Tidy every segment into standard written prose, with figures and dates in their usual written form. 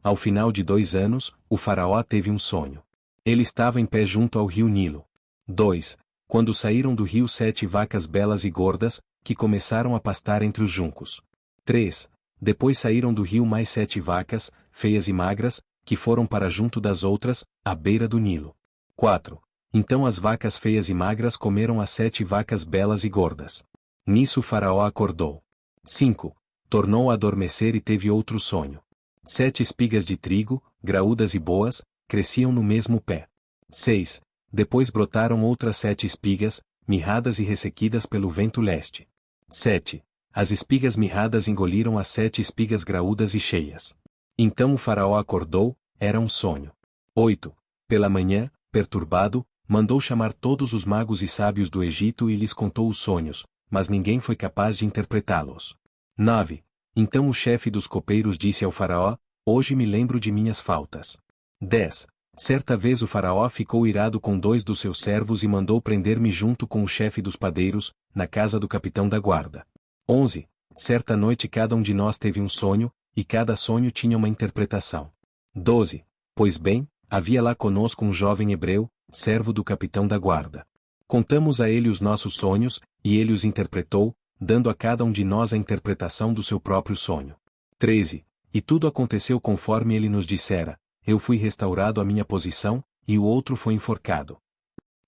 Ao final de 2 anos, o faraó teve um sonho. Ele estava em pé junto ao rio Nilo. 2. Quando saíram do rio 7 vacas belas e gordas, que começaram a pastar entre os juncos. 3. Depois saíram do rio mais 7 vacas, feias e magras, que foram para junto das outras, à beira do Nilo. 4. Então as vacas feias e magras comeram as 7 vacas belas e gordas. Nisso o faraó acordou. 5. Tornou a adormecer e teve outro sonho. 7 espigas de trigo, graúdas e boas, cresciam no mesmo pé. 6. Depois brotaram outras 7 espigas, mirradas e ressequidas pelo vento leste. 7. As espigas mirradas engoliram as 7 espigas graúdas e cheias. Então o faraó acordou, era um sonho. 8. Pela manhã, perturbado, mandou chamar todos os magos e sábios do Egito e lhes contou os sonhos, mas ninguém foi capaz de interpretá-los. 9. Então o chefe dos copeiros disse ao faraó: Hoje me lembro de minhas faltas. 10. Certa vez o faraó ficou irado com 2 dos seus servos e mandou prender-me junto com o chefe dos padeiros, na casa do capitão da guarda. 11. Certa noite cada um de nós teve um sonho, e cada sonho tinha uma interpretação. 12. Pois bem, havia lá conosco um jovem hebreu, servo do capitão da guarda. Contamos a ele os nossos sonhos, e ele os interpretou, dando a cada um de nós a interpretação do seu próprio sonho. 13. E tudo aconteceu conforme ele nos dissera, eu fui restaurado à minha posição, e o outro foi enforcado.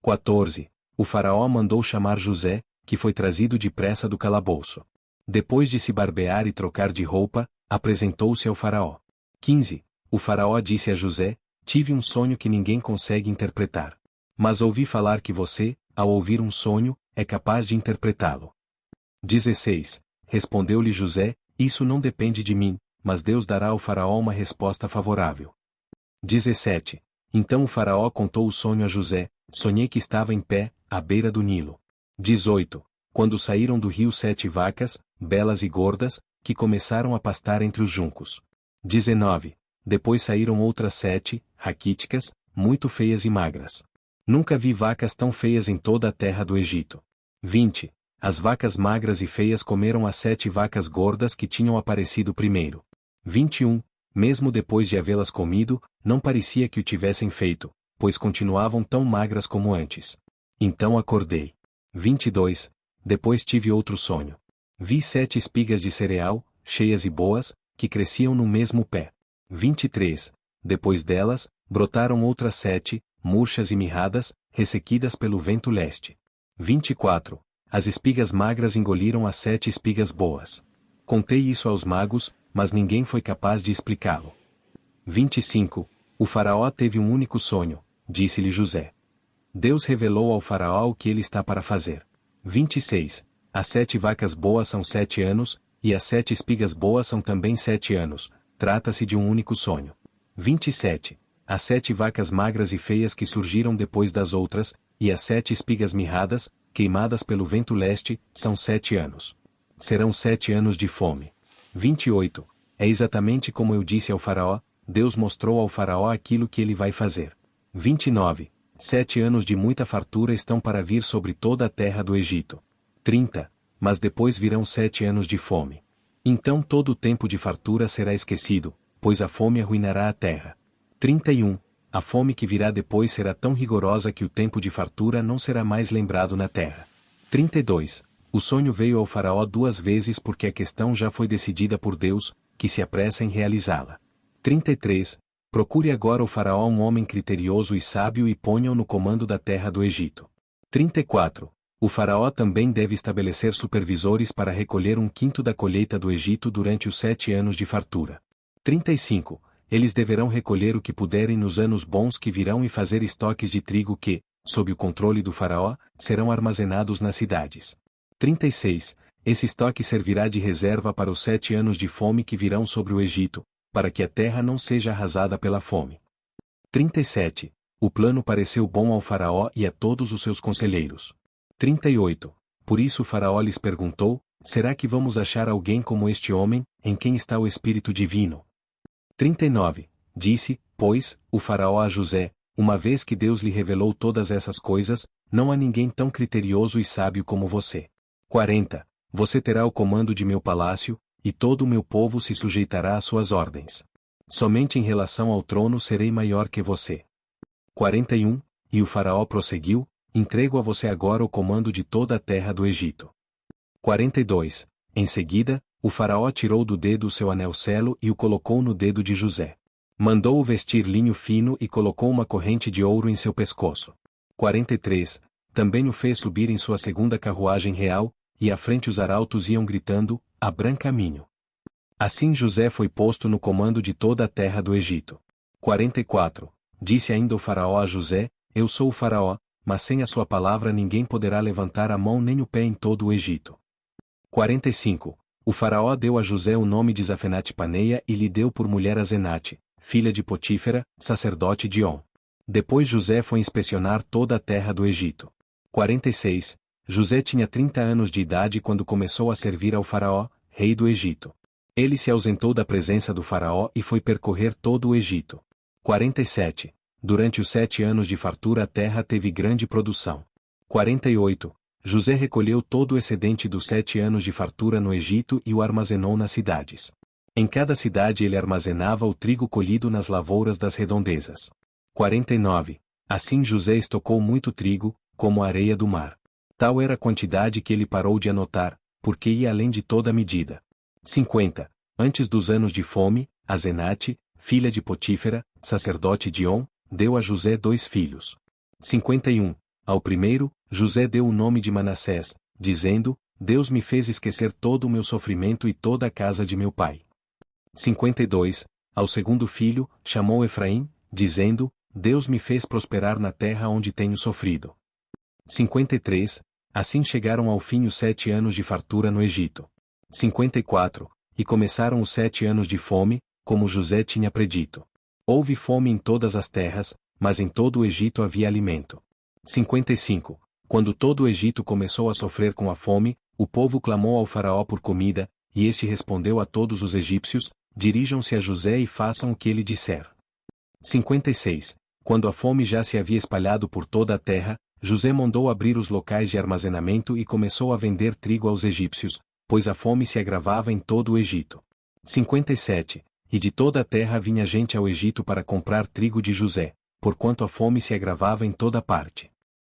14. O faraó mandou chamar José, que foi trazido depressa do calabouço. Depois de se barbear e trocar de roupa, apresentou-se ao faraó. 15. O faraó disse a José: Tive um sonho que ninguém consegue interpretar. Mas ouvi falar que você, ao ouvir um sonho, é capaz de interpretá-lo. 16. Respondeu-lhe José: Isso não depende de mim, mas Deus dará ao faraó uma resposta favorável. 17. Então o faraó contou o sonho a José: Sonhei que estava em pé, à beira do Nilo. 18. Quando saíram do rio 7 vacas, belas e gordas, que começaram a pastar entre os juncos. 19. Depois saíram outras 7, raquíticas, muito feias e magras. Nunca vi vacas tão feias em toda a terra do Egito. 20. As vacas magras e feias comeram as 7 vacas gordas que tinham aparecido primeiro. 21. Mesmo depois de havê-las comido, não parecia que o tivessem feito, pois continuavam tão magras como antes. Então acordei. 22. Depois tive outro sonho. Vi 7 espigas de cereal, cheias e boas, que cresciam no mesmo pé. 23. Depois delas, brotaram outras 7, murchas e mirradas, ressequidas pelo vento leste. 24. As espigas magras engoliram as 7 espigas boas. Contei isso aos magos, mas ninguém foi capaz de explicá-lo. 25. O faraó teve um único sonho, disse-lhe José. Deus revelou ao faraó o que ele está para fazer. 26. As 7 vacas boas são 7 anos, e as 7 espigas boas são também 7 anos, trata-se de um único sonho. 27. As 7 vacas magras e feias que surgiram depois das outras, e as 7 espigas mirradas, queimadas pelo vento leste, são 7 anos. Serão 7 anos de fome. 28. É exatamente como eu disse ao faraó, Deus mostrou ao faraó aquilo que ele vai fazer. 29. 7 anos de muita fartura estão para vir sobre toda a terra do Egito. 30. Mas depois virão 7 anos de fome. Então todo o tempo de fartura será esquecido, pois a fome arruinará a terra. 31. A fome que virá depois será tão rigorosa que o tempo de fartura não será mais lembrado na terra. 32. O sonho veio ao faraó 2 vezes porque a questão já foi decidida por Deus, que se apressa em realizá-la. 33. Procure agora o faraó um homem criterioso e sábio e ponha-o no comando da terra do Egito. 34. O faraó também deve estabelecer supervisores para recolher 1/5 da colheita do Egito durante os 7 anos de fartura. 35. Eles deverão recolher o que puderem nos anos bons que virão e fazer estoques de trigo que, sob o controle do faraó, serão armazenados nas cidades. 36. Esse estoque servirá de reserva para os 7 anos de fome que virão sobre o Egito, para que a terra não seja arrasada pela fome. 37. O plano pareceu bom ao faraó e a todos os seus conselheiros. 38. Por isso o faraó lhes perguntou: será que vamos achar alguém como este homem, em quem está o Espírito Divino? 39. Disse, pois, o faraó a José: uma vez que Deus lhe revelou todas essas coisas, não há ninguém tão criterioso e sábio como você. 40. Você terá o comando de meu palácio, e todo o meu povo se sujeitará às suas ordens. Somente em relação ao trono serei maior que você. 41. E o faraó prosseguiu: entrego a você agora o comando de toda a terra do Egito. 42. Em seguida, o faraó tirou do dedo o seu anel-selo e o colocou no dedo de José. Mandou-o vestir linho fino e colocou uma corrente de ouro em seu pescoço. 43. Também o fez subir em sua segunda carruagem real, e à frente os arautos iam gritando: abram caminho. Assim José foi posto no comando de toda a terra do Egito. 44. Disse ainda o faraó a José: eu sou o faraó, mas sem a sua palavra ninguém poderá levantar a mão nem o pé em todo o Egito. 45. O faraó deu a José o nome de Zafenate-Paneia e lhe deu por mulher a Zenate, filha de Potífera, sacerdote de On. Depois José foi inspecionar toda a terra do Egito. 46. José tinha 30 anos de idade quando começou a servir ao faraó, rei do Egito. Ele se ausentou da presença do faraó e foi percorrer todo o Egito. 47. Durante os 7 anos de fartura a terra teve grande produção. 48. José recolheu todo o excedente dos 7 anos de fartura no Egito e o armazenou nas cidades. Em cada cidade ele armazenava o trigo colhido nas lavouras das redondezas. 49. Assim José estocou muito trigo, como a areia do mar. Tal era a quantidade que ele parou de anotar, porque ia além de toda medida. 50. Antes dos anos de fome, a Zenate, filha de Potífera, sacerdote de On, deu a José 2 filhos. 51. Ao primeiro, José deu o nome de Manassés, dizendo: Deus me fez esquecer todo o meu sofrimento e toda a casa de meu pai. 52. Ao segundo filho, chamou Efraim, dizendo: Deus me fez prosperar na terra onde tenho sofrido. 53. Assim chegaram ao fim os 7 anos de fartura no Egito. 54. E começaram os 7 anos de fome, como José tinha predito. Houve fome em todas as terras, mas em todo o Egito havia alimento. 55. Quando todo o Egito começou a sofrer com a fome, o povo clamou ao faraó por comida, e este respondeu a todos os egípcios: dirijam-se a José e façam o que ele disser. 56. Quando a fome já se havia espalhado por toda a terra, José mandou abrir os locais de armazenamento e começou a vender trigo aos egípcios, pois a fome se agravava em todo o Egito. 57. E de toda a terra vinha gente ao Egito para comprar trigo de José, porquanto a fome se agravava em toda parte.